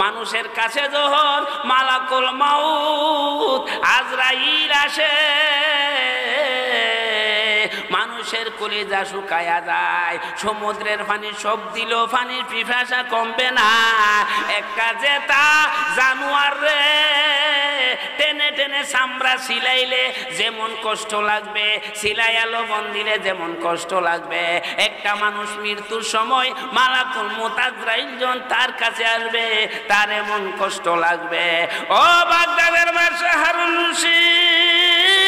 মানুষের কাছে যখন মালাকুল মাউত আজরাইল আসে মানুষের কলিজা শুকায়া যায়, সমুদ্রের পানি সব দিল পানির পিপাসা কমবে না। এক কাজে তা জানোয়ার রে টেনে টেনে চামড়া সিলাইলে যেমন কষ্ট লাগবে, সিলাইয়া লবণ দিলে যেমন কষ্ট লাগবে, একটা মানুষ মৃত্যুর সময় মালাকুল মউত আজরাইল যখন তার কাছে আসবে তার এমন কষ্ট লাগবে। ও বাগদাদের বাদশা হারুন রশিদ,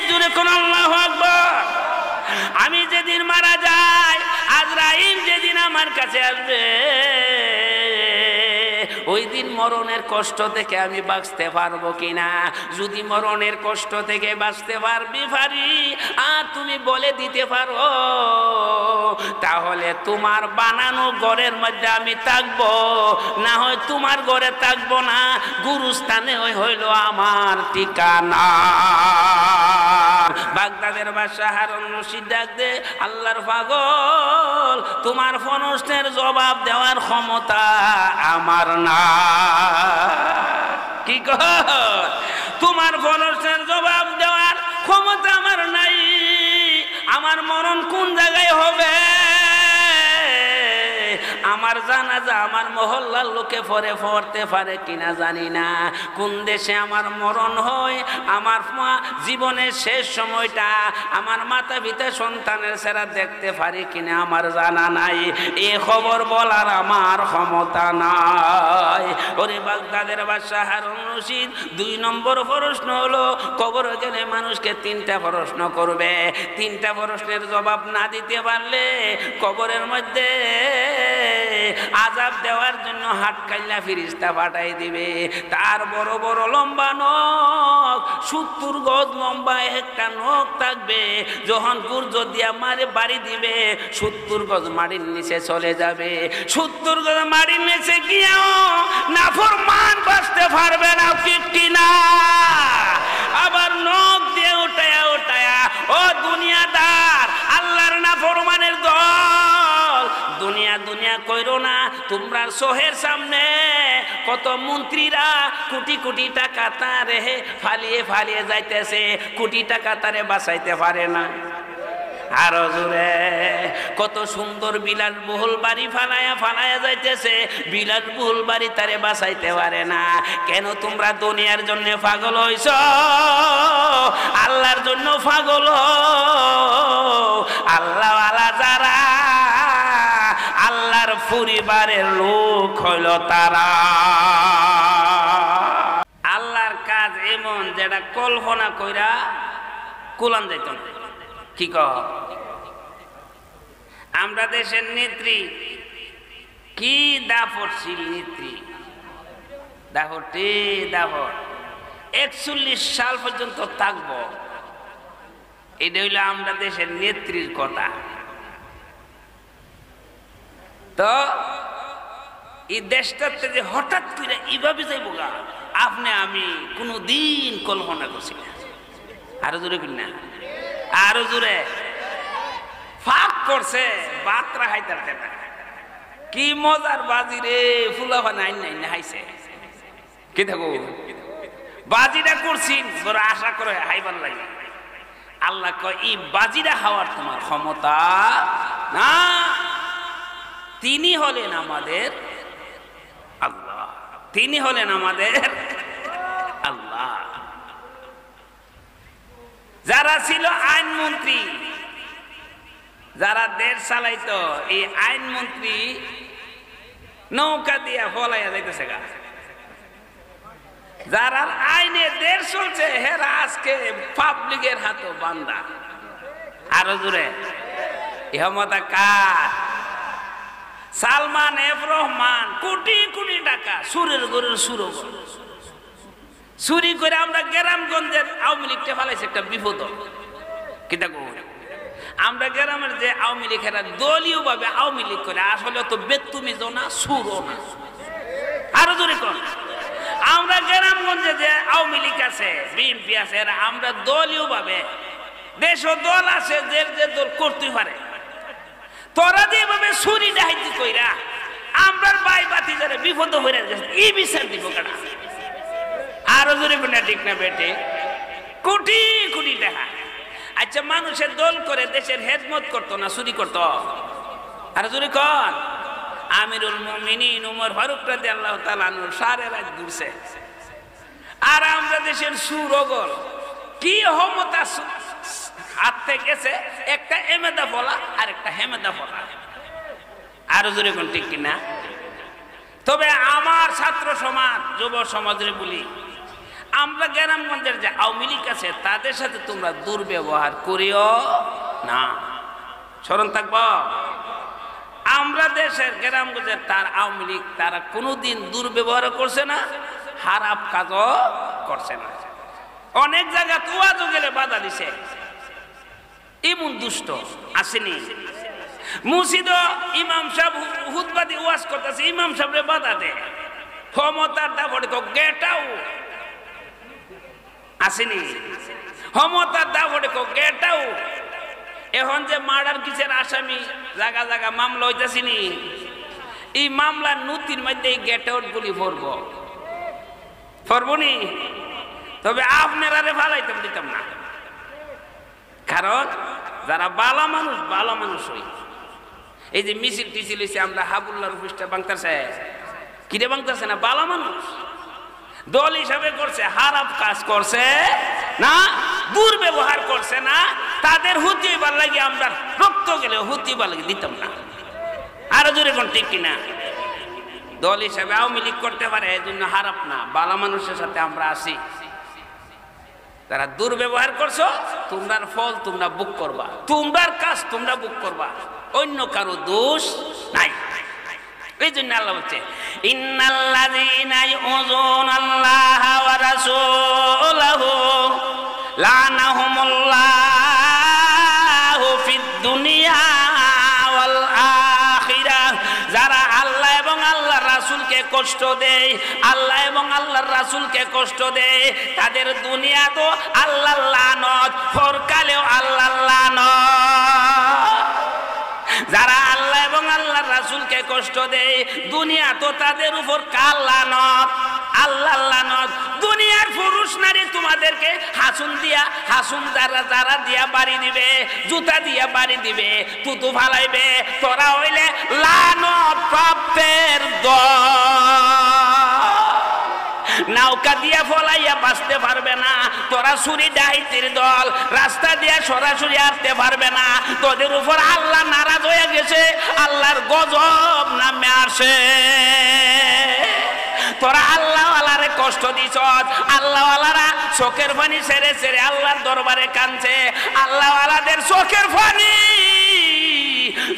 জুড়ে কোন আল্লাহু আকবার। আমি যেদিন মারা যাই, আজরাইল যেদিন আমার কাছে আসবে, ওই দিন মরণের কষ্ট থেকে আমি বাঁচতে পারবো কিনা। যদি মরণের কষ্ট থেকে বাঁচতে পারি আর তুমি বলে দিতে পারো, তাহলে তোমার বানানো ঘরের মধ্যে আমি থাকবো, না হয় তোমার ঘরে থাকবো না, গুরুস্থানে ওই হইল আমার ঠিকানা। বাগদাদের বাদশা হারুন রশিদ ডাক দে, আল্লাহর পাগল, তোমার প্রশ্নের জবাব দেওয়ার ক্ষমতা আমার না। কি কহ? তোমার প্রশ্নের জবাব দেওয়ার ক্ষমতা আমার নাই। আমার মরণ কোন জায়গায় হবে, আমার জানাজা আমার মহল্লার লোকে পড়তে পারে কিনা জানি না, কোন দেশে আমার মরণ হয়, আমার জীবনের শেষ সময়টা আমার মাতা পিতা সন্তানের ছাড়া দেখতে পারি কিনা আমার জানা নাই। এ খবর বলার আমার ক্ষমতা নাই। ওরে বাগদাদের বাদশা হারুন রশিদ, 2 নম্বর প্রশ্ন হলো, কবরে গেলে মানুষকে 3টা প্রশ্ন করবে। 3টা প্রশ্নের জবাব না দিতে পারলে কবরের মধ্যে আযাব দেওয়ার জন্য হাটকাইলা ফেরেশতা পাঠাই দিবে। তার বড় বড় লম্বা নখ, 70 গজ লম্বা একটা নখ থাকবে। যখন গুর্জ দিয়া মারে বাড়ি দিবে, 70 গজ মাটির নিচে চলে যাবে। 70 গজ মাটির নিচে গিয়েও নাফরমান বাঁচতে পারবে না, কি না? আবার নখ দিয়ে উঠায়া উঠায়া, ও দুনিয়াদার, আল্লাহর নাফরমানের দল, দুনিয়া দুনিয়া কইরো না। তোমরা শোহের সামনে কত মন্ত্রীরা কোটি কোটি টাকা তারে ফালিয়ে ফালিয়ে যাইতেছে, কোটি টাকা তারে বাঁচাইতে পারে না। আরো জোরে, কত সুন্দর বিলাসবহুল বাড়ি ফালায়া ফালায়া যাইতেছে, বিলাসবহুল বাড়ি তারে বাঁচাইতে পারে না। কেন তোমরা দুনিয়ার জন্য পাগল হইছ? আল্লাহর জন্য পাগল। আল্লাহওয়ালা যারা, আল্লাহর পরিবারের লোক হইল তারা। আল্লাহর কাজ এমন যেটা কল্পনা কইরা কুলান যাইত না। কি কহ? আমরা দেশের নেত্রী, কি দাফটশীল নেত্রী, দাফটে দাফট, 41 সাল পর্যন্ত থাকবো। এটা হইল আমরা দেশের নেত্রীর কথা। তো এই দেশটাতে যে হঠাৎ করে এইভাবে যাইবো গা, আপনি আমি কোনদিন কল্পনা করছি না। আরো জোরে কিনা, আরো জোরে। ফাঁক করছে বাতরা হাইতারতে না, কি মজার বাজি রে। ফুলাফা নাই নাই না হাইছে, কি থাকো বাজিটা করছি তোরা আশা করে হাইবার লাগে। আল্লাহ কয়, এই বাজিটা হওয়ার তোমার ক্ষমতা না। তিনি হলেন আমাদের আল্লাহ, তিনি হলেন আমাদের আল্লাহ। যারা ছিল আইনমন্ত্রী, যারা দেশ চালাইতো, এই আইনমন্ত্রী নৌকা দিয়া ফলাইয়া যাইতেছে গা। যারা আইনে দেশ চলছে, হেরা আজকে পাবলিকের হাতে বান্দা। আরো জোরে, ক্ষমতা কার? সালমান এফ রহমান কোটি কোটি টাকা সুরের গরের সুর চুরি করে আমরা গ্রামগঞ্জের আওয়ামী লীগকে ফেলাইছি একটা বিপদ। কিতা কব, আমরা গ্রামের যে আওয়ামী লীগেরা দলীয় ভাবে আওয়ামী লীগ করে, আসলে তো বেতুমি জনা সুরও না। আরো জোরে কোন, আমরা গ্রামগঞ্জে যে আওয়ামী লীগ আছে, বিএনপি আছে, এরা আমরা দলীয় ভাবে, দেশ দল আছে যে যে দল করতে পারে, তোরা যেভাবে চুরি ডাহাইতি কইরা আমরার ভাই বাতি যারা বিপদ হয়ে গেছে এই বিচার দিব কেনা? আরো জোরে কোনা ঠিক না বেটে? কোটি কোটি টাকা। আচ্ছা মানুষের দল করে দেশের হেদমত করতো না চুরি করতো? আরো জোরে কর। আমিরুল মুমিনিন উমর ফারুক রাদিয়াল্লাহু তাআলা আনহু সারা রাত ঘুরছে, আর আমরা দেশের সুরগল কি ক্ষমতা হাত থেকে গেছে, একটা এমেদা ফলা আর একটা হেমেদা ফলা। আরো জোরে কোন ঠিক কিনা? তবে আমার ছাত্র সমাজ যুব সমাজে বলি, আমরা গ্রামগঞ্জের যে আওয়ামী লীগ আছে তাদের সাথে তোমরা দুর্ব্যবহার করিও না, স্মরণ থাকব। আমরা দেশের গ্রামগঞ্জের তার আওয়ামী লীগ তারা কোনোদিন দুর্ব্যবহার করছে না, খারাপ কাজও করছে না। অনেক জায়গা তোয়াজও গেলে বাধা দিছে, এমন দুষ্ট আসেনি। মুর্শিদ ইমাম সাহেব হুতবা দিয়ে ওয়াজ করতেছে, ইমাম সাহেবরে বাধা দে, ক্ষমতার দাবড়ে গেট আউট আসেনি, ক্ষমতার দাবড়ে গেট আউট। এখন যে মার্ডার কেসের আসামি জায়গা জায়গা মামলা হইতেছিনি, এই মামলার নথির মধ্যে গেট আউট গুলি পড়বনি। তবে আপনারা ভালাইতাম দিতাম না, কারণ যারা বালা মানুষ হই। এই যে মিছিল টিছিল হয়েছে, আমরা হাবুল্লার অফিসটা বাংতাছে, কিরে বাংতাছে না? বালা মানুষ দল হিসাবে করছে, খারাপ কাজ করছে না, দুর্ব্যবহার করছে না, তাদের হুতিবার লাগে আমরা রক্ত গেলে হুতিবার লাগে দিতাম না। আরো জোরে কোন ঠিক কিনা? দল হিসাবে আওয়ামী লীগ করতে পারে, এই জন্য খারাপ না, বালা মানুষের সাথে আমরা আসি। তারা দুর্ব্যবহার করছো, তোমরার ফল তোমরা বুক করবা, তোমরার কাজ তোমরা বুক করবা, অন্য কারো দোষ নাই। এই জন্য আল্লাহ বলছে ইন্নাল্লাযীনা ইউযুনাল্লাহ ওয়া রাসূলাহু লানাহুমুল্লাহু ফিদ দুনিয়া ওয়াল আখিরাহ। যারা আল্লাহ এবং আল্লাহর রাসূলকে কষ্ট দেয়, আল্লাহ এবং আল্লাহর রাসূলকে কষ্ট দেয়, তাদের দুনিয়া তো আল্লাহর লানত, পরকালেও আল্লাহর লানত। যারা আল্লাহ এবং আল্লাহর রাসূলকে কষ্ট দেয়, দুনিয়া তো তাদের উপর কাল লানত, আল্লাহর লানত। দুনিয়ার পুরুষ নারী তোমাদেরকে হাসুন যারা দিয়া বাড়ি দিবে, জুতা দিয়া বাড়ি দিবে, তুতু ফালাইবে, তোরা হইলে লানত প্রাপ্তের দল। নৌকা দিয়া ফলাইয়া বাঁচতে পারবে না, তোরা চুরি ডাইতির দল, রাস্তা দিয়া সরাসরি আসতে পারবে না, তোদের উপর আল্লাহ নারাজ হয়ে গেছে, আল্লাহর গজব নামে আসে। তোরা আল্লাহওয়ালারে কষ্ট দিছ, আল্লাহওয়ালারা চোখের পানি ছেড়ে ছেড়ে আল্লাহর দরবারে কাঁদছে। আল্লাহওয়ালাদের চোখের পানি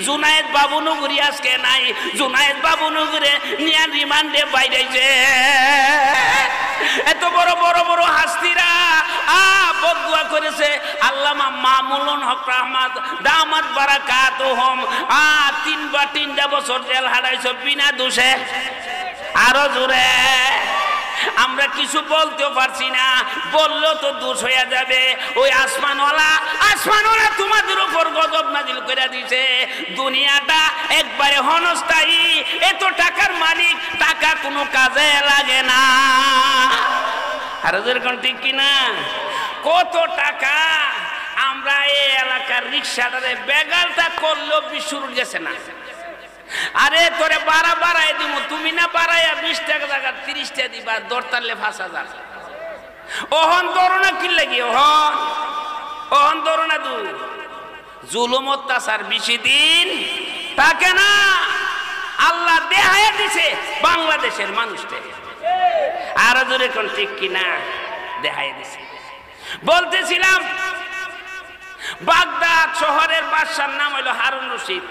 জুনায়েদ বাবু নগরী আজকে নাই, জুনায়েদ বাবু নগরে নিয়ে রিমান্ডে বাইরেছে। এত বড় বড় বড় হাস্তিরা বদদুয়া করেছে। আল্লামা মামুনুল হক রহমত দামাত বারাকাতুহুম 3 বছর জেল হারাইছ বিনা দোষে। আরো জোরে, আমরা কিছু বলতেও পারছি না, বললেও তো দোষ হয়ে যাবে। ওই আসমানওয়ালা তোমাদের উপর গজব নাজিল করে দিয়েছে। দুনিয়াটা একবারে ক্ষণস্থায়ী, এত টাকার মালিক, টাকা কোনো কাজে লাগে না। আর যেরকম ঠিক কিনা? কত টাকা আমরা এই এলাকার রিক্সাটারে বেগালটা করলেও বিশুর গেছে না। আরে তোরে বাড়াই দিব, তুমি না বাড়াইয়া 20 টাকা জায়গা 30 টাকা দিবা, দরতারলে 5000। ওহন ধরো না কি লাগি, ওহন ধরো না। জুলুম অত্যাচার বেশি দিন থাকে না। আল্লাহ দেখাইয়া দিছে বাংলাদেশের মানুষকে। আর জোরে কোন ঠিক কিনা? দেখাইয়া দিছে। বলতেছিলাম বাগদাদ শহরের বাদশার নাম হইল হারুন রশিদ।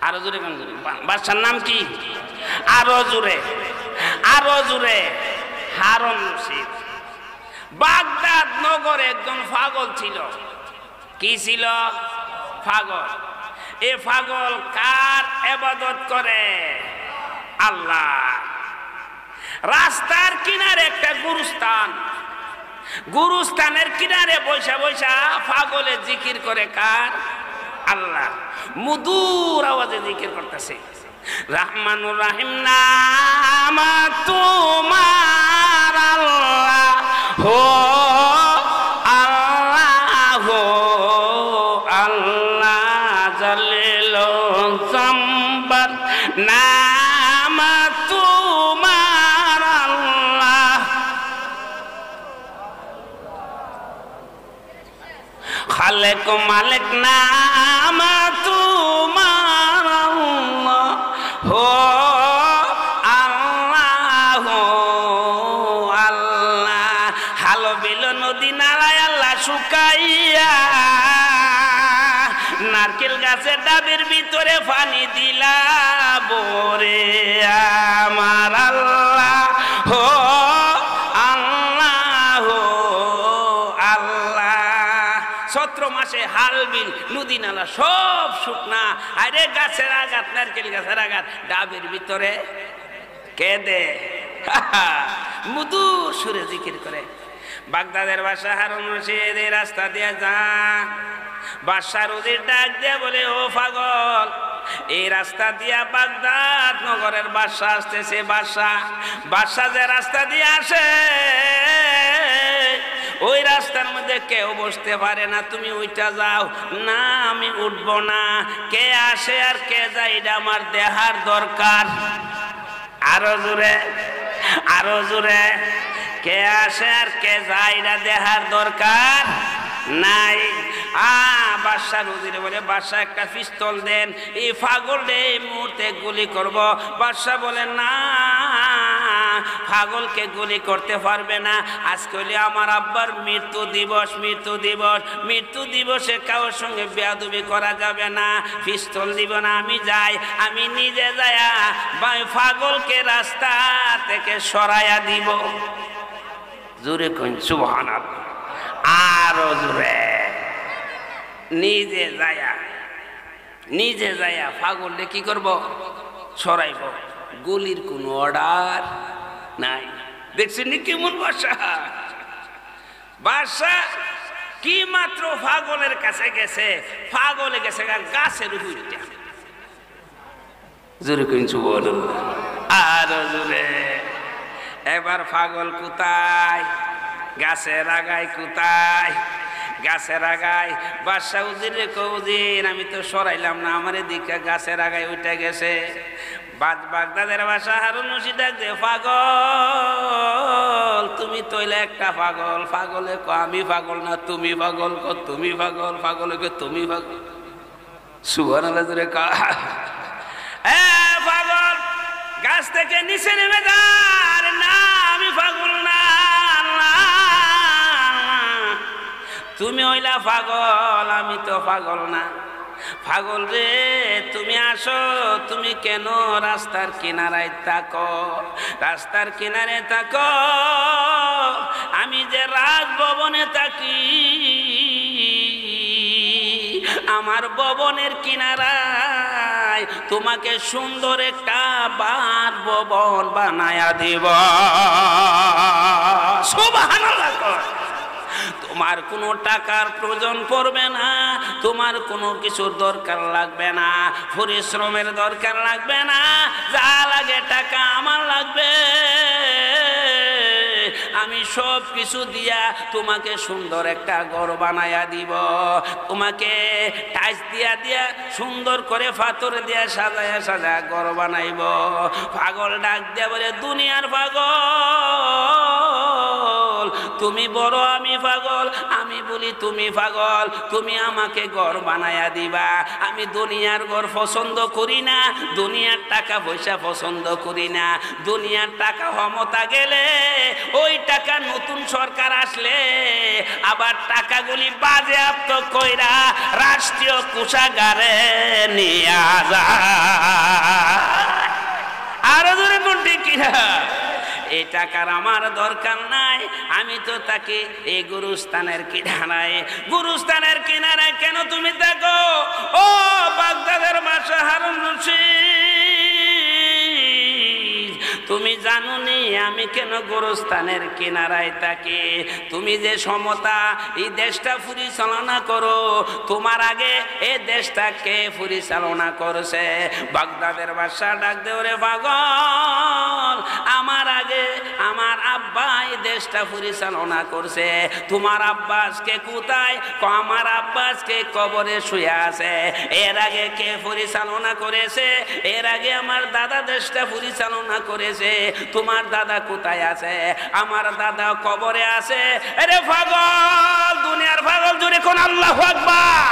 আরো জোরে কোন? বাদশার নাম কি? আরো জোরে হারুন রশিদ। বাগদাদ নগরে একজন পাগল ছিল। কি ছিল? পাগল। এ পাগল কার ইবাদত করে? আল্লাহ। রাস্তার কিনারে একটা গুরুস্থানের কিনারে বৈশা পাগলে জিকির করে কার? আল্লাহ। মধুর আওয়াজে জিকির করতেছে। রহমানুর রহিম নাম তোমার আল্লাহ হো আল্লাহ হো আল্লাহ জালিল জম্বার নাম তোমার আল্লাহ খালেক মালিক নাম তোমার আল্লাহ হো আল্লাহ হো আল্লাহ হালো বিল নদী নালায় আল্লাহ শুকাইয়া নারকেল গাছের ডাবের ভিতরে পানি দিলা বরে আমার আল্লাহ হো আল্লাহ হো আল্লাহ সত্র মাসে হাল বিল নদী নালা সব শুকনা আরে গাছের আঘাত নারকেল গাছের আঘাত ডাবের ভিতরে কেঁদে মধু সুরে জিকির করে বাগদাদের বাদশা হারুন রশিদ এই রাস্তা দিয়ে যান বাদশা রুজির ডাক দিয়ে বলে ও পাগল এই রাস্তা দিয়া বাগদাদ নগরের বাদশা আসতেছে বাদশা যে রাস্তা দিয়ে আসে ওই রাস্তার মধ্যে কেউ বসতে পারে না তুমি ওইটা যাও না আমি উঠবো না কে আসে আর কে যায় এটা আমার দেখার দরকার আরো জোরে কে আসে আর কে যায় এটা দেখার দরকার নাই বাদশা রুজিরে বলে বাদশা একটা পিস্তল দেন এই পাগল রে এই মুহূর্তে গুলি করব বাদশা বলে না পাগলকে গুলি করতে পারবে না আজকে হলে আমার আব্বার মৃত্যু দিবসে কারোর সঙ্গে বেয়াদবি করা যাবে না পিস্তল দিব না আমি যাই আমি নিজে যায়া পাগলকে রাস্তা থেকে সরাইয়া দিব জোরে কইন সুবহানাল্লাহ আরো জোরে নিজে যায়া পাগলকে কি করব সরাইব গুলির কোনো অর্ডার নাই দেখছেন কেমন বাদশা কি মাত্র পাগলের কাছে গেছে পাগলে গেছে গাছের উপরে জোরে কইন সুবহানাল্লাহ আরো জোরে এবার পাগল কোথায় গাছের আগায় কোথায় গাছের আগায় বাদশা উজিরে কউজির আমি তো সরাইলাম না আমার দিকে গাছের আগায় উঠে গেছে বাগদাদের বাদশা হারুন রশিদ ডাক দে পাগল তুমি তইলে একটা পাগলে কো আমি পাগল না তুমি পাগল কো তুমি পাগল পাগলে কো তুমি পাগল সুবহানাল্লাহ জোরে কা পাগল গাছ থেকে নিচে নেমে যার না আমি পাগল না তুমি হইলা পাগল আমি তো পাগল না পাগল রে তুমি আসো তুমি কেন রাস্তার কিনারায় থাকো রাস্তার কিনারে থাকো আমি যে রাজভবনে থাকি আমার ভবনের কিনারায় তোমাকে সুন্দর একটা বাসভবন বানায়া দিব সুবহানাল্লাহ তোমার কোনো টাকার প্রয়োজন পড়বে না তোমার কোনো কিছুর দরকার লাগবে না পরিশ্রমের দরকার লাগবে না যা লাগে টাকা আমার লাগবে আমি সব কিছু দিয়া তোমাকে সুন্দর একটা ঘর বানায়া দিব তোমাকে টাইলস দিয়া সুন্দর করে পাথর দিয়া সাজায়া ঘর বানাইব পাগল ডাক দিয়া বলে দুনিয়ার পাগল তুমি বড় আমি পাগল আমি বলি তুমি পাগল তুমি আমাকে ঘর বানায়া দিবা আমি দুনিয়ার ঘর পছন্দ করি না দুনিয়ার টাকা পয়সা পছন্দ করি না দুনিয়ার টাকা ক্ষমতা গেলে ওই টাকা নতুন সরকার আসলে আবার টাকাগুলি বাজেয়াপ্ত কইরা রাষ্ট্রীয় কোষাগারে নিয়ে যায় আরো জোরে কোনটি কিনা এই টাকার আমার দরকার নাই আমি তো তাকে এই গুরুস্থানের কিনারায় কেন তুমি দেখো ও বাগদাদের বাদশা হারুন রশিদ তুমি জানো নি আমি কেন গোরস্থানের কিনারায় থাকি? তুমি যে সমতা এই দেশটা পরিচালনা করো, তোমার আগে এই দেশটাকে পরিচালনা করছে বাগদাদের বাদশা। ডাক দে ওরে পাগল, আমার আগে আমার আব্বা এই দেশটা পরিচালনা করছে। তোমার আব্বা আজকে কোথায়? আমার আব্বা আজকে কবরে শুয়ে আছে। এর আগে কে পরিচালনা করেছে? এর আগে আমার দাদা দেশটা পরিচালনা করেছে। তোমার দাদা কোথায় আছে? আমার দাদা কবরে আছে। আরে পাগল, দুনিয়ার পাগল জোরে কোন আল্লাহু আকবার।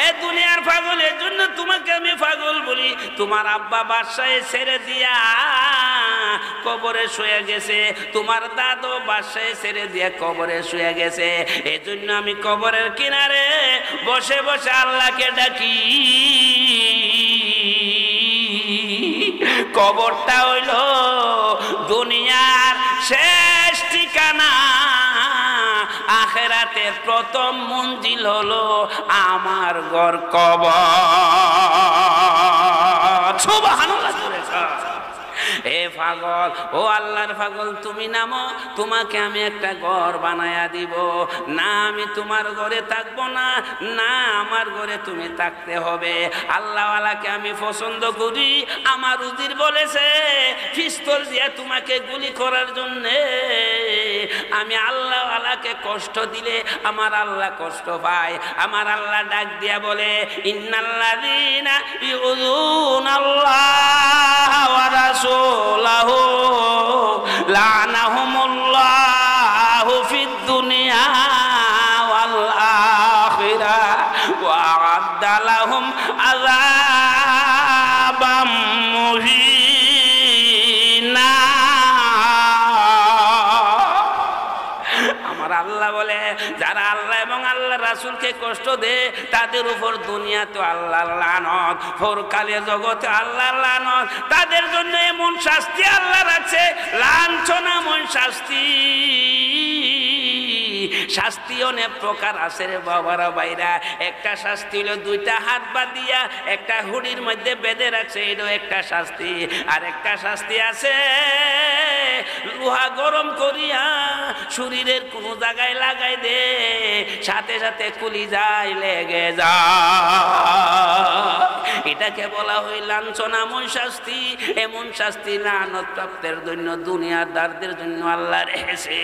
এ দুনিয়ার পাগল, এর জন্য তোমাকে আমি পাগল বলি। তোমার আব্বা বাদশাহে ছেড়ে দিয়া কবরে শুয়ে গেছে, তোমার দাদু বাদশাহে ছেড়ে দিয়া কবরে শুয়ে গেছে। এই জন্য আমি কবরের কিনারে বসে বসে আল্লাহকে ডাকি। কবরটা হইল দুনিয়ার শেষ ঠিকানা, আখেরাতের প্রথম মঞ্জিল হলো আমার ঘর কবর। সুবহানাল্লাহ। এ পাগল, ও আল্লাহর পাগল, তুমি নামো, তোমাকে আমি একটা ঘর বানায়া দিব। না আমি তোমার ঘরে থাকবো না, না আমার ঘরে তুমি থাকতে হবে। আল্লাহওয়ালাকে আমি পছন্দ করি। আমার উজির বলেছে পিস্তল দিয়ে তোমাকে গুলি করার জন্যে। আমি আল্লাহওয়ালাকে কষ্ট দিলে আমার আল্লাহ কষ্ট পায়। আমার আল্লাহ ডাক দিয়া বলে ইন্নাল্লাযীনা ইউযুনাল্লাহ ওয়া রাসূলাহু লা'নাহুমুল্লাহু ফিদ দুনিয়া ওয়াল আখিরাহ ওয়া আ'আদ্দা লাহুম আযাবাম মুহিনা। আমার আল্লাহ বলে যারা আল্লাহ এবং আল্লাহ রাসূলকে কষ্ট দেয় তাদের উপর দুনিয়াতে আল্লাহর লানত, পরকালে জগতে আল্লাহর লানত। তাদের জন্য এমন শাস্তি আল্লাহ রাখছে, লাঞ্ছনাময় শাস্তি। শাস্তি অনেক প্রকার আছে রে বাবারা বাইরা। একটা শাস্তি হলো দুইটা হাত বাঁধিয়া একটা হুড়ির মধ্যে বেঁধে রাখছে, এটাও একটা শাস্তি। আর একটা শাস্তি আছে লোহা গরম করিয়া শরীরের কোনো জায়গায় লাগাই দে, সাথে সাথে কলিজায় লেগে যায়। এটাকে বলা হয় লাঞ্ছনাময় শাস্তি। এমন শাস্তি লানত প্রাপ্তের জন্য দুনিয়াদারদের জন্য আল্লাহ রেখেছে।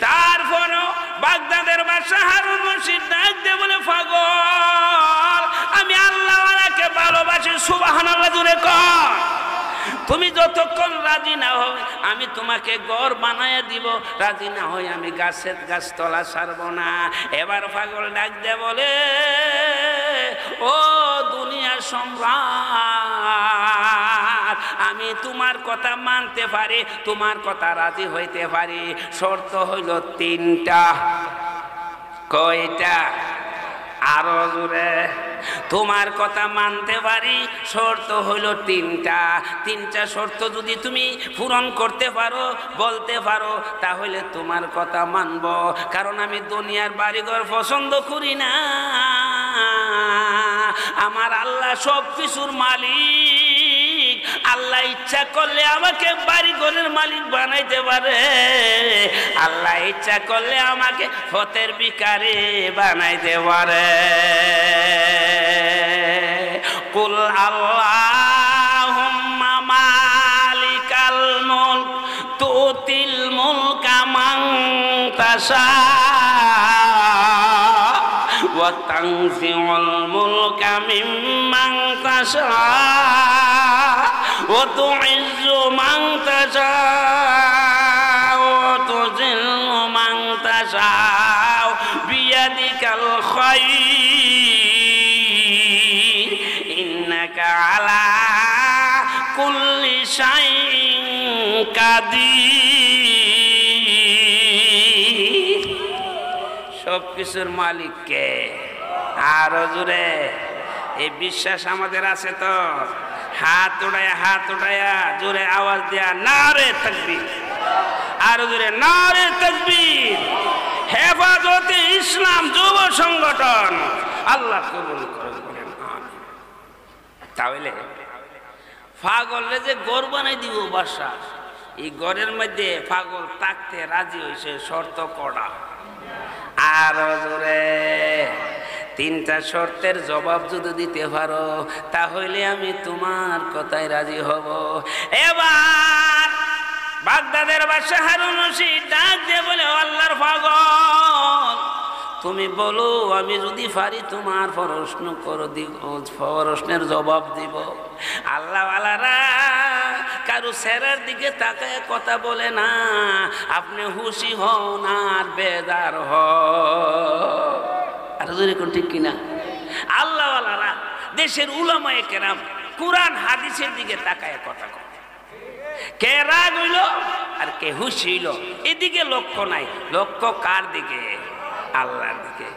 তারপরও বাগদাদের বাদশা হারুন রশিদ ডাক দিয়ে বলে পাগল, আমি আল্লাহওয়ালাকে ভালোবাসি। সুবহানাল্লাহ জোরে কর। তুমি যতক্ষণ রাজি না হও আমি তোমাকে ঘর বানায় দিব, রাজি না হই আমি গাছের গাছতলা ছাড়ব না। এবার পাগল ডাক দিয়ে বলে ও দুনিয়ার সম্রাট, আমি তোমার কথা মানতে পারি, তোমার কথা রাজি হইতে পারি। শর্ত হইল তিনটা। কয়টা? আরো জোরে। তোমার কথা মানতে পারি, শর্ত হইল তিনটা। তিনটা শর্ত যদি তুমি পূরণ করতে পারো, বলতে পারো, তাহলে তোমার কথা মানব। কারণ আমি দুনিয়ার বাড়িঘর পছন্দ করি না। আমার আল্লাহ সব কিছুর মালিক। আল্লাহ ইচ্ছা করলে আমাকে বাড়িঘরের মালিক বানাইতে পারে, আল্লাহ ইচ্ছা করলে আমাকে ফতের ভিখারি বানাইতে পারে। কুল আল্লাহুম্মা মালিকাল মুলক তুতিল মুলকা মান তাশা ওয়া তানজিউল মুলকা মিম্মান তাশা ওয়া তুইজ্জু মান তাশা ওয়া তুযিল্লু মান তাশা বিয়াদিকাল খায়র ইন্নাকা আলা কুল্লি শাইইন কাদির। সব কিছুর মালিক কে? আরো জোরে। এই বিশ্বাস আমাদের আছে তো? হাত উঠায়া জোরে আওয়াজ দেয়া নারে তাকবীর। আরো জোরে নারে তাকবীর। হেফাজতে ইসলাম যুব সংগঠন আল্লাহ কবুল করেন। তাহলে পাগলে যে গড় বানাই দিব বাসা, এই গড়ের মধ্যে পাগল থাকতে রাজি হয়েছে, শর্ত কড়া। আর জোরে তিনটা শর্তের জবাব যদি দিতে পারো তাহলে আমি তোমার কথায় রাজি হব। এবার বাগদাদের বাদশাহ হারুন রশিদ ডাক দিয়ে বলে, আল্লাহর পাগল তুমি বলো, আমি যদি পারি তোমার প্রশ্ন করো দিব, প্রশ্নের জবাব দিব। আল্লাহ ওয়ালারা কারো সেরার দিকে তাকায় কথা বলে না, আপনি খুশি হন আর বেজার হন। আর যদি কোন ঠিক কিনা? আল্লাহ ওয়ালারা দেশের উলামায়ে কেরাম কুরআন হাদিসের দিকে তাকায় কথা কয়, কে রাগ হইল আর কে খুশি হইল এদিকে লক্ষ্য নাই, লক্ষ্য কার দিকে? আল্লাহর দিকে।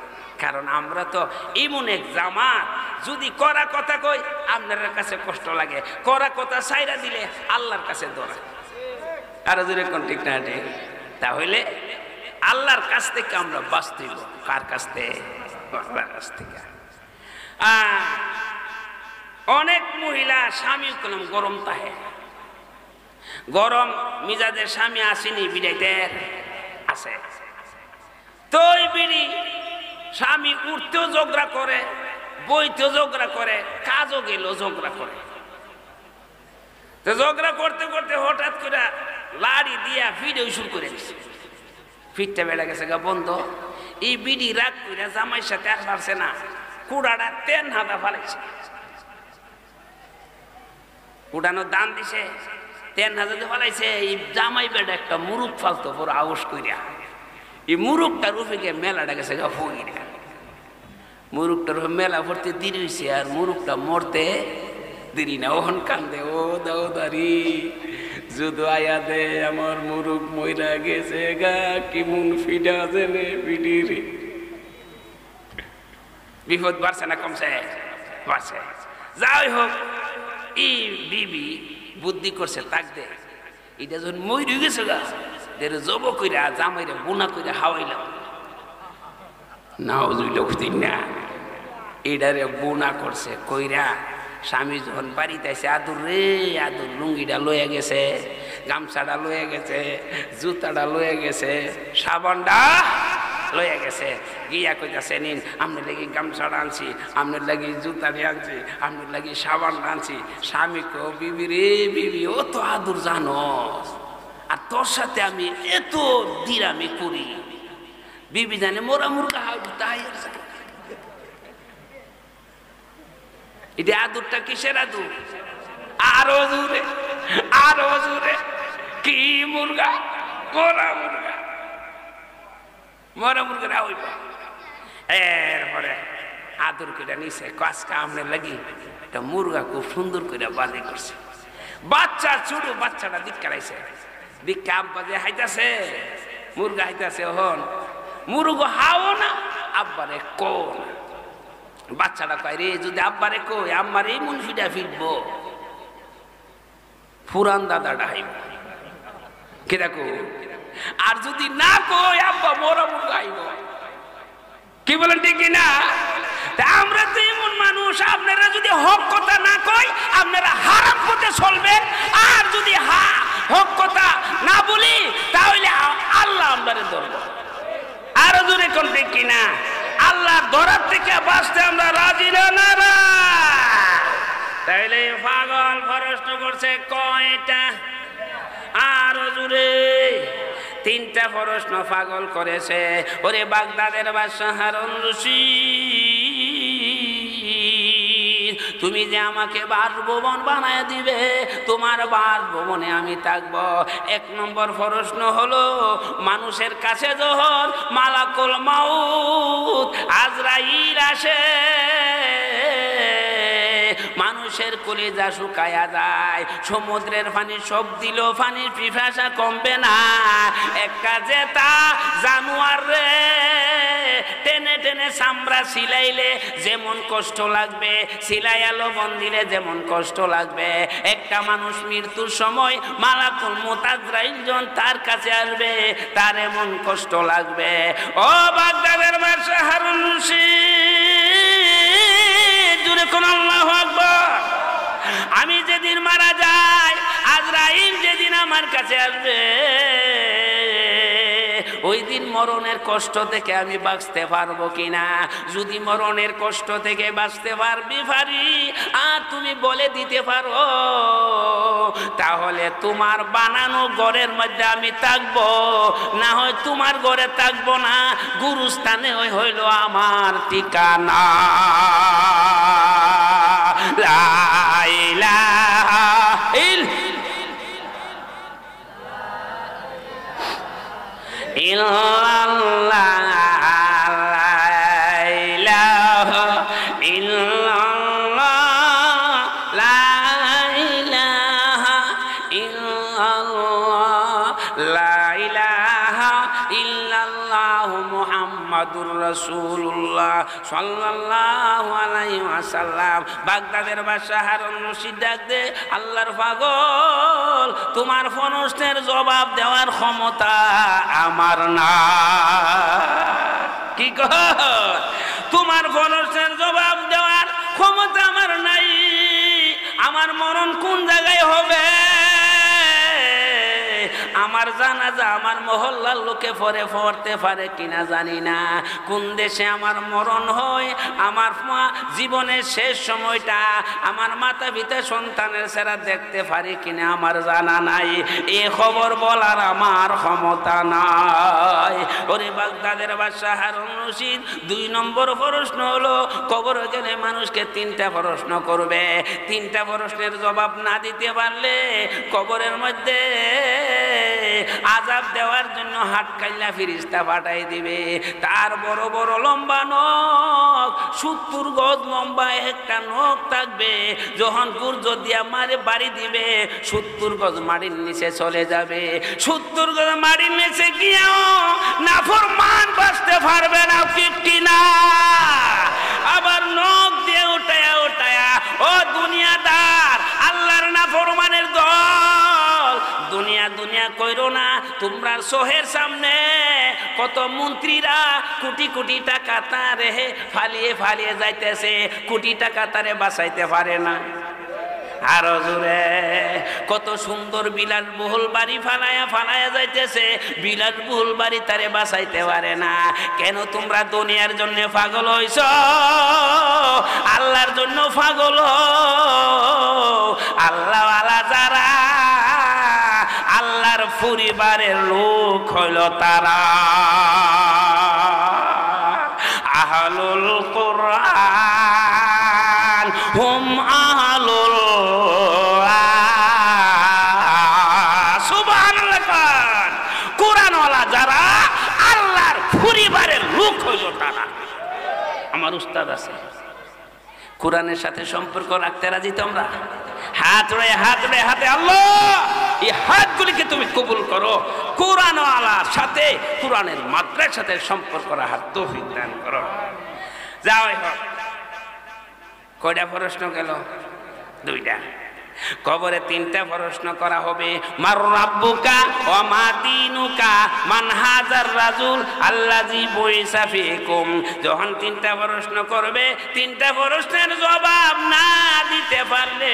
কারণ আমরা তো এমন এক জামাত, যদি করা কথা কই আপনার কাছে কষ্ট লাগে, করা কথা ছাইরা দিলে আল্লাহর কাছে দৌড়ায়। আর যদি কোন ঠিক না ঠিক? তাহলে আল্লাহর কাছ থেকে আমরা বাঁচতে হইব। কার কাছ থেকে? আল্লাহর কাছ থেকে। অনেক মহিলা স্বামী কলম গরম তাহে, গরম মিজাজের স্বামী আসেনি বিদাইতে আছে, তো ওই বিড়ি স্বামী উঠতেও ঝগড়া করে, বইতেও ঝগড়া করে, কাজও গেলেও ঝগড়া করে। তো ঝগড়া করতে করতে হঠাৎ করে লাড়ি দিয়া ফিরেও শুরু করে দিচ্ছে, ফিরটা বেড়ে গেছে গা বন্ধ। এই বিড়ি রাগ করে জামাইয়ের সাথে আর পারছে না, কুড়াটা তেন হাতা ফালাইছে, কুড়ানো দান দিছে, তেন হাজাতে ফালাইছে। এই জামাই বেড়া একটা মুরুখ ফালতো পুরো আউস কইরা, এই মুরুখটার রূপে গিয়ে মেলাটা গেছে গা ফইরা, মুরুখটার মেলা ভর্তি দেরি হয়েছে, আর মুরুখটা মরতে দেরি না। ওহন কান্দে, ও দাও দারি যুদ আয়া দে, আমার মুরুখ মইরা গেছে গা, কি মন ফিডা জেনে ফিডির। বিপদ বাড়ছে না কমছে? বাড়ছে। যাই হোক, এই বিবি বুদ্ধি করছে, তাক দে এটা যখন মইরে গেছে গা, দেরে জব কইরা জামাইরে বোনা কইরা হাওয়াইলাম, নাও জুইল না, এটারে বোনা করছে কইরা। স্বামী যখন বাড়িতে আসে, আদুর রে আদুর, লুঙ্গিটা লয়ে গেছে, গামছাটা লয়ে গেছে, জুতাটা লয়ে গেছে, সাবানটা লয়ে গেছে, গিয়া কইতাছে নিন আপনার লাগি গামছাটা আনছি, আপনার লাগি জুতাটি আনছি, আপনার লাগি সাবানটা আনছি। স্বামী কো, বিবি রে বিবি, ও তো আদুর জানো, আর তোর সাথে আমি এত দিরামি করি, বিবি জানে মোরা মুরগা হাবু তাই। এটা আদুরটা কিসের আদুর? আরো জোরে, আরো জোরে, কি মুরগা? মোরা মুরগা, মোরা মুরগা হইব। এরপরে আদর করে নিছে, কাজটা আপনার লাগি একটা মুরগা খুব সুন্দর করে বাজি করছে। বাচ্চা ছোট বাচ্চাটা দিক্কারাইছে, দিক্কা আব্বা যে হাইতাছে, মুরগা হাইতাছে, হন মুরগো হাও না, আব্বারে কো না। বাচ্চাটা কয়, রে যদি আব্বারে কই আম্মার এই মন ফিটা ফিরবো, ফুরান দাদাটা হাইব কে দেখো, আর যদি না কই আব্বা মোরা মুরগা হাইব। কি বলেন ঠিক না? আমরা তো এমন মানুষ, আপনারা যদি হক কথা না কই আপনারা হারাম পথে চলবেন, আর যদি হক কথা না বলি তাহলে আল্লাহ আমারে ধরবে। আরো জোরে কোন ঠিক কিনা? আল্লাহর ধরার থেকে বাঁচতে আমরা রাজি না। তাইলে পাগল প্রশ্ন করছে কয়টা? আরো জোরে, তিনটা প্রশ্ন পাগল করেছে। ওরে বাগদাদের বাদশা হারুন রশিদ, তুমি যে আমাকে বাসভবন বানায় দিবে, তোমার বাসভবনে আমি থাকবো। এক নম্বর প্রশ্ন হলো, মানুষের কাছে যখন মালাকুল মাউত আজরাইল আসে, মানুষের কলিজা শুকায়া যায়, সমুদ্রের পানি সব দিল, পানির পিপাসা কমবে না। একটা জেতা জানোয়ার রে টেনে টেনে চামড়া সিলাইলে যেমন কষ্ট লাগবে, সিলাইয়া লবণ দিলে যেমন কষ্ট লাগবে, একটা মানুষ মৃত্যুর সময় মালাকুল মউত আজরাইল যখন তার কাছে আসবে তার এমন কষ্ট লাগবে। ও বাগদাদের বাদশা হারুন রশিদ, জোরে কোন আল্লাহু আকবার। আমি যেদিন মারা যাই, আজরাইল যেদিন আমার কাছে আসবে, ওই দিন মরণের কষ্ট থেকে আমি বাঁচতে পারবো কিনা। যদি মরণের কষ্ট থেকে বাঁচতে পারি আর তুমি বলে দিতে পারো, তাহলে তোমার বানানো ঘরের মধ্যে আমি থাকবো, না হয় তোমার ঘরে থাকবো না, গুরুস্থানে ওই হইল আমার ঠিকানা। লা ইলাহা ইল্লাল্লাহ, লা ইলাহা ইল্লাল্লাহ, লা ইলাহা ইল্লাল্লাহ, লা ইলাহা ইল্লাল্লাহ মুহাম্মাদুর রাসূলুল্লাহ সাল্লাল্লাহু আলাইহি ওয়াসাল্লাম। বাগদাদের বাদশা হারুন রশিদ ডাক দে, আল্লাহর পাগল, তোমার প্রশ্নের জবাব দেওয়ার ক্ষমতা আমার না। কি কহ? তোমার প্রশ্নের জবাব দেওয়ার ক্ষমতা আমার নাই। আমার মরণ কোন জায়গায় হবে, আমার জানাজা আমার মহল্লার লোকে পড়তে পারে কিনা জানি না। কোন দেশে আমার মরণ হয়, আমার জীবনের শেষ সময়টা আমার মাতা পিতা সন্তানের সেরা দেখতে পারি কিনা আমার জানা নাই। এ খবর বলার আমার ক্ষমতা নাই। ওরে বাগদাদের বাদশা হারুন রশিদ 2 নম্বর প্রশ্ন হলো, কবর গেলে মানুষকে 3টা প্রশ্ন করবে। 3টা প্রশ্নের জবাব না দিতে পারলে কবরের মধ্যে আযাব দেওয়ার জন্য হাটকাইলা ফেরেশতা পাঠাই দিবে। তার বড় বড় লম্বা নখ, 70 গজ লম্বা একটা নখ থাকবে। যখন সূর্য দিয়া মারে বাড়ি দিবে, 70 গজ মাটির নিচে চলে যাবে। 70 গজ মাটির নিচে গিয়েও নাফরমান বাঁচতে পারবে না, ঠিক না? আবার নখ দিয়ে উঠায়া ও দুনিয়াদার, আল্লাহর নাফরমানের দল, দুনিয়া দুনিয়া কইরো না। তোমরা শহরের সামনে কত মন্ত্রীরা কোটি কোটি টাকা তারে ফালিয়ে যাইতেছে, কোটি টাকা তারে বাঁচাইতে পারে না। আরো জোরে, কত সুন্দর বিলাসবহুল বাড়ি ফালায়া যাইতেছে, বিলাসবহুল বাড়ি তারে বাঁচাইতে পারে না। কেন তোমরা দুনিয়ার জন্য পাগল হইছ, আল্লাহর জন্য পাগল? আল্লাহওয়ালা যারা, আল্লাহর পরিবারের লোক হইল তারা। আহলুল কুরআন হুম আহলুল, সুবহানাল্লাহ, কুরআনওয়ালা যারা আল্লাহর পরিবারের লোক হইল তারা। আমার উস্তাদ আছে, কোরআনের সাথে সম্পর্ক রাখতে রাজি তোমরা? হাত রে হাতে, আল্লাহ এই হাতগুলিকে তুমি কবুল করো, কোরআনওয়ালার সাথে, কোরআনের মাত্রার সাথে সম্পর্ক রাখার তৌফিক দান করো। যাও, কয়টা প্রশ্ন গেল? 2টা। কবরে 3টা প্রশ্ন করা হবে। মার রাব্বুকা ওয়া মা দীনুকা মান হাজার রাজুল আল্লাযী বুইসা ফীকুম। যখন 3টা প্রশ্ন করবে, 3টা প্রশ্নের জবাব না দিতে পারলে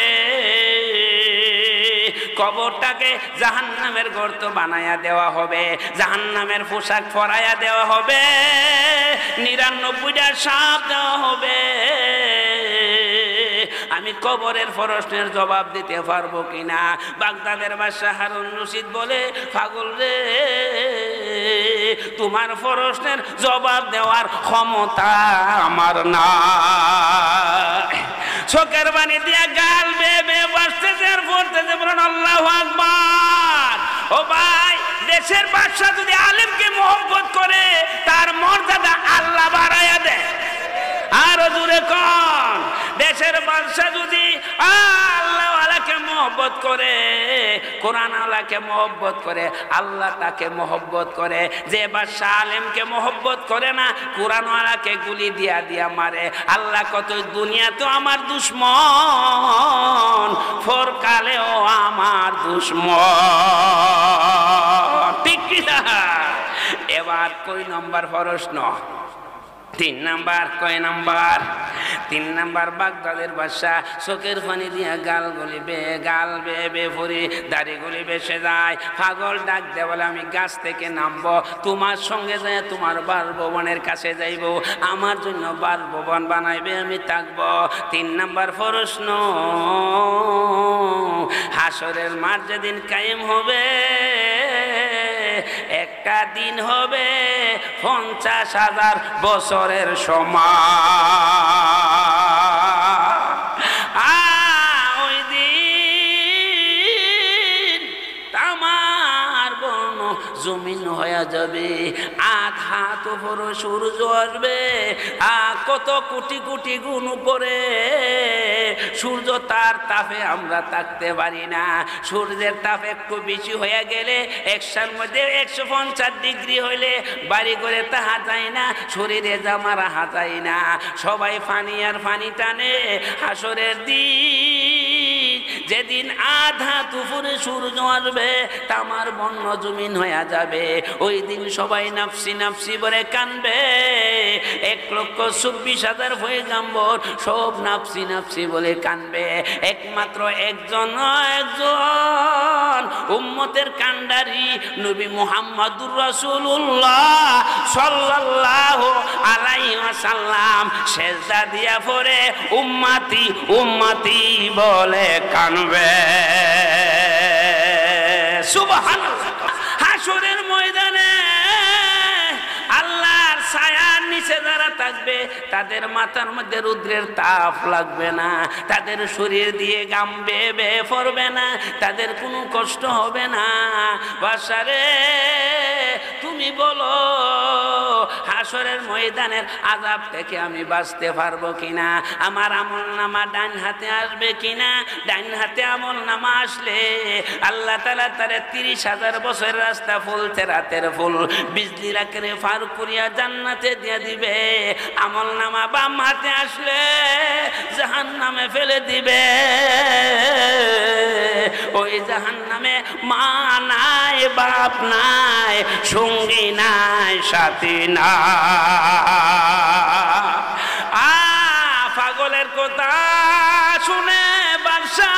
কবরটাকে জাহান্নামের গর্ত বানায়া দেওয়া হবে, জাহান্নামের পোশাক পরাইয়া দেওয়া হবে, 99টা সাপ দেওয়া হবে। আমি কবরের প্রশ্নের জবাব দিতে পারবো কিনা? বাগদাদের বাদশা হারুন রশিদ বলে, পাগল রে, তোমার প্রশ্নের জবাব দেওয়ার ক্ষমতা আমার না। চোখের পানি দিয়া গাল বেয়ে বসতেছে আর পড়তেছে, বলেন আল্লাহু আকবার। ও ভাই, দেশের বাদশা যদি আলেমকে মহব্বত করে, তার মর্যাদা আল্লাহ বাড়াইয়া দেয়। আরো দূরে কোন দেশের বাদশা যদি আল্লাহওয়ালাকে মহব্বত করে, কোরআনওয়ালাকে মহব্বত করে, আল্লাহ তাকে মহব্বত করে। যে বাদশা আলেমকে মহব্বত করে না, কোরআনওয়ালাকে গুলি দিয়া মারে। আল্লাহ কত, দুনিয়া তো আমার দুশ্মন, পরকালেও আমার দুশ্মন, ঠিক কিনা? এবার কই নম্বর প্রশ্ন? 3 নাম্বার। কয় নাম্বার? 3 নাম্বার বাগদাদের বাদশা চোখের পানি দিয়া গাল গলিবে, গাল বেয়ে বেয়ে পড়ে দাড়িগুলি বেসে যায়। পাগল ডাক দেয়া বলে আমি গাছ থেকে নামবো, তোমার সঙ্গে যায় তোমার বাসভবনের কাছে যাইব, আমার জন্য বাসভবন বানাইবে, আমি থাকবো। 3 নাম্বার প্রশ্ন, হাসরের মাঠ যেদিন কায়েম হবে একটা দিন হবে 50,000 বছরের সমান। ওই দিন তামার বর্ণ জমিন হয়ে যাবে, আধ হাত উপরে সূর্য আসবে, কত কোটি কোটি গুণ উপরে সূর্য, তার তাপে আমরা থাকতে পারি না। সূর্যের তাপ একটু বেশি হয়ে গেলে 100-র মধ্যে 150 ডিগ্রি হইলে বাড়ি করে তাহা যায় না, শরীরে জামা রাখা যায় না, সবাই পানি আর পানি টানে। হাসরের দিন যেদিন আধা দুপুরে সূর্য আসবে তামার বন্য জমিন হয়ে যাবে, ওই দিন সবাই নাফসি নাফসি বলে কানবে। 1,24,000 পয়গম্বর সব নাফসি নাফসি বলে কানবে, একমাত্র একজন উম্মতের কান্ডারি নবী মুহাম্মদুর রাসূলুল্লাহ সাল্লাল্লাহু আলাইহি ওয়াসাল্লাম সেজদা দিয়া পড়ে উম্মতি উম্মতি বলে কানবে। সুবহানাল্লাহ। হাসরের ময়দানে আল্লাহর ছায়ার নিচে যারা থাকবে তাদের মাথার মধ্যে রৌদ্রের তাপ লাগবে না, তাদের শরীর দিয়ে ঘাম বেয়ে বেয়ে পড়বে না, তাদের কোনো কষ্ট হবে না। বাসারে তুমি বলো হাসরের ময়দানের আযাব থেকে আমি বাঁচতে পারবো কিনা? আমার আমলনামা ডান হাতে আসবে কিনা? ডান হাতে আমলনামা আসলে আল্লাহ তাআলা তারে 30,000 বছরের রাস্তা ফুলতে রাতের ফুল বিজলি রাখে ফার করিয়া জান্নাতে দিয়ে দিবে। আমলনামা বাম হাতে আসলে জাহান্নামে ফেলে দিবে। ওই জাহান্নামে মা নাই, বাপ নাই, সঙ্গী নাই, সাথী নাই। পাগলের কথা শুনে বাদশা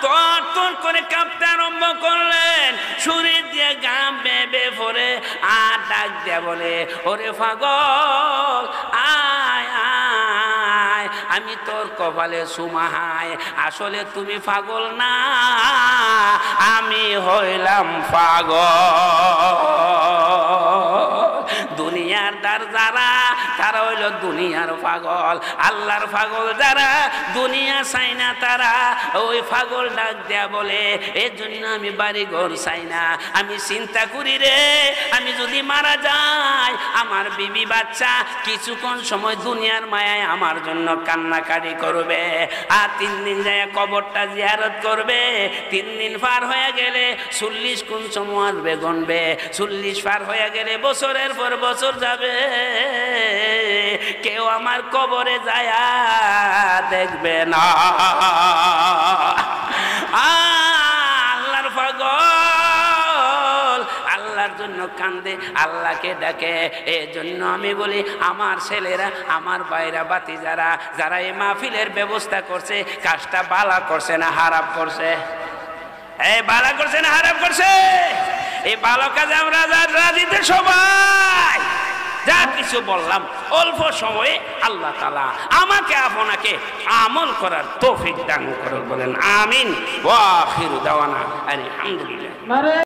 তোর তোর করে কাঁপতে আরম্ভ করলেন, শরীর দিয়ে ঘাম বেয়ে বেয়ে পড়ে আর ডাক দিয়ে বলে ওরে পাগল আয় আয়, আমি তোর কপালে সুমাহাই, আসলে তুমি পাগল না, আমি হইলাম পাগল। দুনিয়ার দার যারা তারা হইল দুনিয়ার পাগল, আল্লাহর পাগল যারা দুনিয়া চাই না তারা ওই পাগল ডাক দেয়া বলে এর জন্য আমি বাড়ি ঘর চাই না, আমি চিন্তা করি রে আমি যদি মারা যাই আমার বিবি বাচ্চা কিছুক্ষণ সময় দুনিয়ার মায়ায় আমার জন্য কান্নাকাটি করবে, আর 3 দিন যায় কবরটা জিয়ারত করবে। 3 দিন পার হয়ে গেলে 40 কোন সময় আসবে গণবে, 40 পার হয়ে গেলে বছরের পর বছর যাবে, কেউ আমার কবরে যায় দেখবে না। আল্লাহর পাগল আল্লাহর জন্য কান্দে, আল্লাহকে ডাকে। এই জন্য আমি বলি আমার ছেলেরা আমার ভাইরা বাতি যারা যারা এই মাহফিলের ব্যবস্থা করছে কাজটা বালা করছে না হারাপ করছে? এই বালা করছে না হারাপ করছে? এই ভালো কাজে আমরা রাজিতে সবাই যা কিছু বললাম অল্প সময়ে আল্লাহ তাআলা আমাকে আপনাকে আমল করার তৌফিক দান করুন, বলেন আমিন। ওয়া আখিরু দাওয়ানা আলহামদুলিল্লাহ।